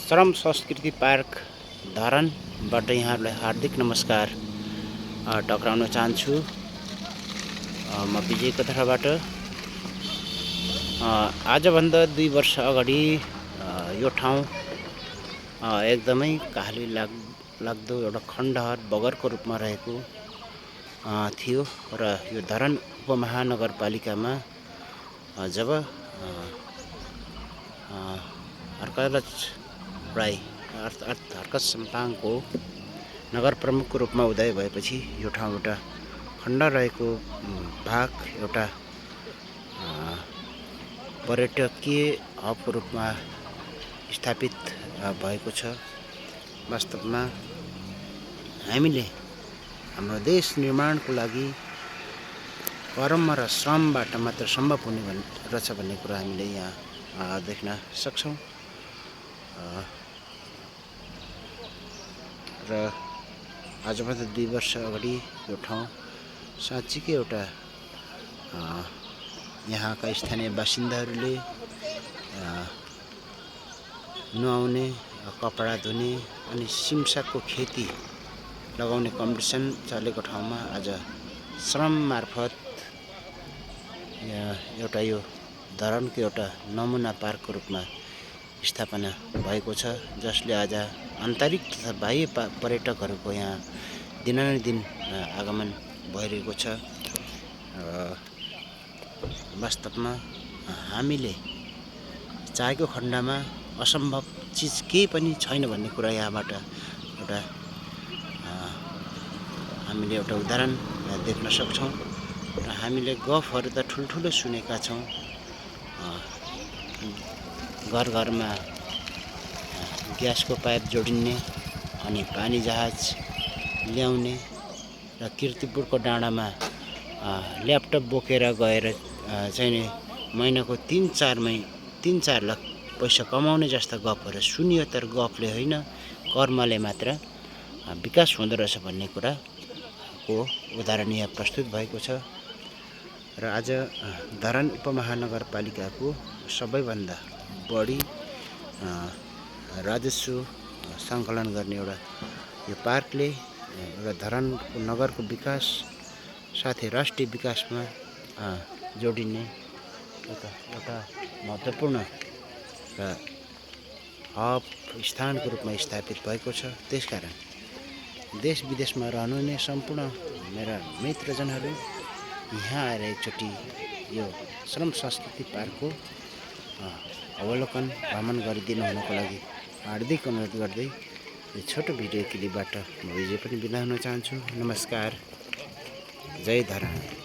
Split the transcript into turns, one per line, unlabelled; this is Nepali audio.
श्रम संस्कृति पार्क धरानबाट यहाँहरूलाई हार्दिक नमस्कार टक्राउन चाहन्छु। म विजयको तर्फबाट आजभन्दा 2 वर्ष अगाडि यो ठाउँ एकदमै काली लाग्दो एउटा खण्डहर बगरको रूपमा रहेको थियो र यो धरान उपमहानगरपालिकामा जब हर्कराज राई अर्थात् हर्कत साम्पाङको नगर प्रमुखको रूपमा उदय भएपछि यो ठाउँ एउटा खण्ड रहेको भाग एउटा पर्यटकीय हबको रूपमा स्थापित भएको छ। वास्तवमा हामीले हाम्रो देश निर्माणको लागि कर्म र श्रमबाट मात्र सम्भव हुने रहेछ भन्ने कुरा हामीले यहाँ देख्न सक्छौँ। र आजभन्दा 2 वर्ष अगाडि यो ठाउँ साँच्चीकै एउटा यहाँका स्थानीय बासिन्दाहरूले नुहाउने, कपडा धुने अनि सिमसारको खेती लगाउने कम्पिटिसन चलेको ठाउँमा आज श्रम मार्फत एउटा यो धरानको एउटा नमुना पार्कको रूपमा स्थापना भएको छ, जसले आज आन्तरिक तथा बाह्य पर्यटकहरूको यहाँ दिनानुदिन आगमन भइरहेको छ। वास्तवमा हामीले चाहेको खण्डमा असम्भव चिज केही पनि छैन भन्ने कुरा यहाँबाट एउटा हामीले एउटा उदाहरण देख्न सक्छौँ। र हामीले गफहरू त ठुल्ठुलो सुनेका छौँ। घर घरमा ग्यासको पाइप जोडिने अनि पानी जहाज ल्याउने र किर्तिपुरको डाँडामा ल्यापटप बोकेर गएर चाहिँ महिनाको 3-4 लाख पैसा कमाउने जस्ता गफहरू सुनियो। तर गफले होइन, कर्मले मात्र विकास हुँदो रहेछ भन्ने कुराको उदाहरण यहाँ प्रस्तुत भएको छ। र आज धरान उपमहानगरपालिकाको सबैभन्दा बढी राजस्व सङ्कलन गर्ने एउटा यो पार्कले एउटा धरानको नगरको विकास साथै राष्ट्रिय विकासमा जोडिने एउटा महत्त्वपूर्ण र हब स्थानको रूपमा स्थापित भएको छ। त्यसकारण देश विदेशमा रहनुहुने सम्पूर्ण मेरा मित्रजनहरू यहाँ आएर एकचोटि यो श्रम संस्कृति पार्कको अवलोकन भ्रमण गरिदिनु हुनको लागि हार्दिक अनुरोध गर्दै यो छोटो भिडियो क्लिपबाट म विजय पनि बिदा हुन चाहन्छु। नमस्कार, जय धरान।